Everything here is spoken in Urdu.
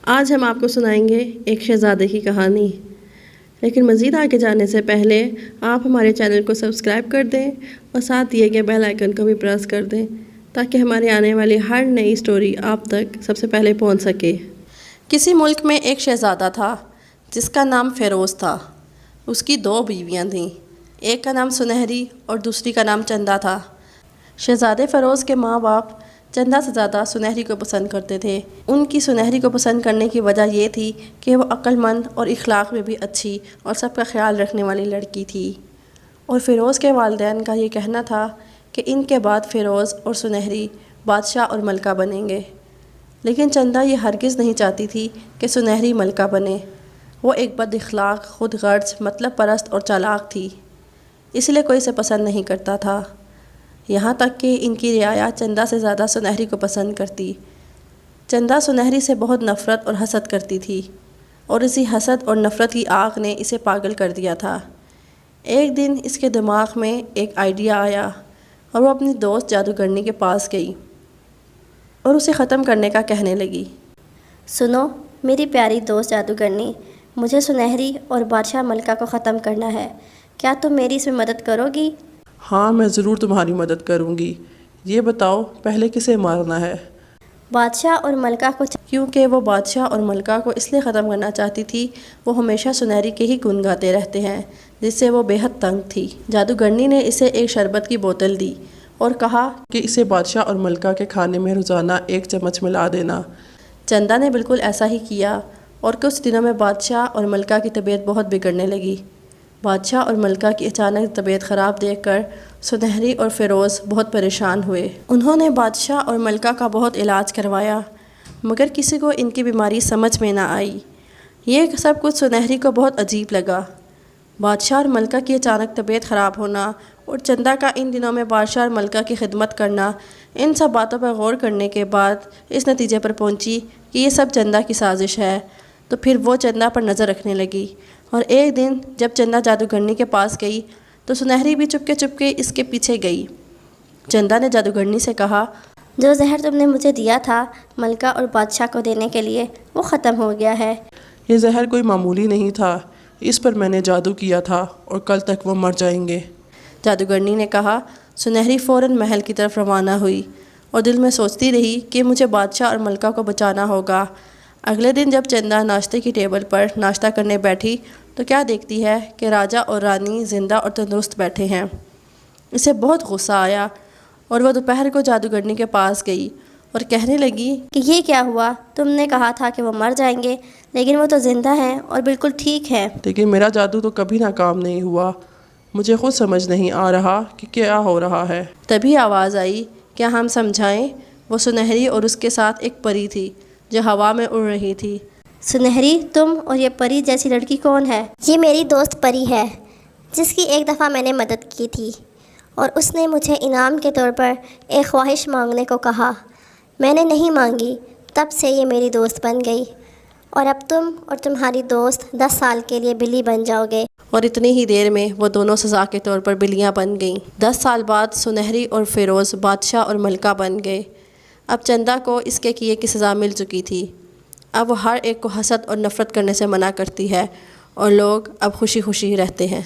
آج ہم آپ کو سنائیں گے ایک شہزادے کی کہانی، لیکن مزید آگے جانے سے پہلے آپ ہمارے چینل کو سبسکرائب کر دیں اور ساتھ دیے گئے بیل آئیکن کو بھی پریس کر دیں تاکہ ہماری آنے والی ہر نئی سٹوری آپ تک سب سے پہلے پہنچ سکے۔ کسی ملک میں ایک شہزادہ تھا جس کا نام فیروز تھا۔ اس کی 2 بیویاں تھیں، ایک کا نام سنہری اور دوسری کا نام چندا تھا۔ شہزادے فیروز کے ماں باپ چندا سے زیادہ سنہری کو پسند کرتے تھے۔ ان کی سنہری کو پسند کرنے کی وجہ یہ تھی کہ وہ عقل مند اور اخلاق میں بھی اچھی اور سب کا خیال رکھنے والی لڑکی تھی، اور فیروز کے والدین کا یہ کہنا تھا کہ ان کے بعد فیروز اور سنہری بادشاہ اور ملکہ بنیں گے۔ لیکن چندا یہ ہرگز نہیں چاہتی تھی کہ سنہری ملکہ بنے۔ وہ ایک بد اخلاق، خود غرض، مطلب پرست اور چالاک تھی، اس لیے کوئی اسے پسند نہیں کرتا تھا۔ یہاں تک کہ ان کی رعایا چندا سے زیادہ سنہری کو پسند کرتی۔ چندا سنہری سے بہت نفرت اور حسد کرتی تھی، اور اسی حسد اور نفرت کی آگ نے اسے پاگل کر دیا تھا۔ ایک دن اس کے دماغ میں ایک آئیڈیا آیا اور وہ اپنی دوست جادوگرنی کے پاس گئی اور اسے ختم کرنے کا کہنے لگی۔ سنو میری پیاری دوست جادوگرنی، مجھے سنہری اور بادشاہ ملکہ کو ختم کرنا ہے، کیا تم میری اس میں مدد کرو گی؟ ہاں، میں ضرور تمہاری مدد کروں گی۔ یہ بتاؤ پہلے کسے مارنا ہے؟ بادشاہ اور ملکہ کو۔ کیونکہ وہ بادشاہ اور ملکہ کو اس لیے ختم کرنا چاہتی تھی، وہ ہمیشہ سنہری کے ہی گن گاتے رہتے ہیں، جس سے وہ بے حد تنگ تھی۔ جادوگرنی نے اسے ایک شربت کی بوتل دی اور کہا کہ اسے بادشاہ اور ملکہ کے کھانے میں روزانہ 1 چمچ ملا دینا۔ چندا نے بالکل ایسا ہی کیا، اور کچھ دنوں میں بادشاہ اور ملکہ کی طبیعت بہت بگڑنے لگی۔ بادشاہ اور ملکہ کی اچانک طبیعت خراب دیکھ کر سنہری اور فیروز بہت پریشان ہوئے۔ انہوں نے بادشاہ اور ملکہ کا بہت علاج کروایا، مگر کسی کو ان کی بیماری سمجھ میں نہ آئی۔ یہ سب کچھ سنہری کو بہت عجیب لگا۔ بادشاہ اور ملکہ کی اچانک طبیعت خراب ہونا اور چندا کا ان دنوں میں بادشاہ اور ملکہ کی خدمت کرنا، ان سب باتوں پر غور کرنے کے بعد اس نتیجے پر پہنچی کہ یہ سب چندا کی سازش ہے۔ تو پھر وہ چندا پر نظر رکھنے لگی، اور ایک دن جب چندا جادوگرنی کے پاس گئی تو سنہری بھی چپکے اس کے پیچھے گئی۔ چندا نے جادوگرنی سے کہا، جو زہر تم نے مجھے دیا تھا ملکہ اور بادشاہ کو دینے کے لیے، وہ ختم ہو گیا ہے۔ یہ زہر کوئی معمولی نہیں تھا، اس پر میں نے جادو کیا تھا اور کل تک وہ مر جائیں گے۔ جادوگرنی نے کہا۔ سنہری فوراً محل کی طرف روانہ ہوئی اور دل میں سوچتی رہی کہ مجھے بادشاہ اور ملکہ کو بچانا ہوگا۔ اگلے دن جب چندا ناشتے کی ٹیبل پر ناشتہ کرنے بیٹھی تو کیا دیکھتی ہے کہ راجا اور رانی زندہ اور تندرست بیٹھے ہیں۔ اسے بہت غصہ آیا اور وہ دوپہر کو جادوگرنی کے پاس گئی اور کہنے لگی کہ یہ کیا ہوا؟ تم نے کہا تھا کہ وہ مر جائیں گے، لیکن وہ تو زندہ ہیں اور بالکل ٹھیک ہیں۔ لیکن میرا جادو تو کبھی ناکام نہیں ہوا، مجھے خود سمجھ نہیں آ رہا کہ کیا ہو رہا ہے۔ تبھی آواز آئی، کیا ہم سمجھائیں؟ وہ سنہری اور اس کے ساتھ ایک پری تھی جو ہوا میں اڑ رہی تھی۔ سنہری، تم اور یہ پری جیسی لڑکی کون ہے؟ یہ میری دوست پری ہے، جس کی ایک دفعہ میں نے مدد کی تھی، اور اس نے مجھے انعام کے طور پر ایک خواہش مانگنے کو کہا۔ میں نے نہیں مانگی، تب سے یہ میری دوست بن گئی، اور اب تم اور تمہاری دوست 10 سال کے لیے بلی بن جاؤ گے۔ اور اتنی ہی دیر میں وہ دونوں سزا کے طور پر بلیاں بن گئیں۔ 10 سال بعد سنہری اور فیروز بادشاہ اور ملکہ بن گئے۔ اب چندا کو اس کے کیے کی سزا مل چکی تھی۔ اب وہ ہر ایک کو حسد اور نفرت کرنے سے منع کرتی ہے، اور لوگ اب خوشی خوشی رہتے ہیں۔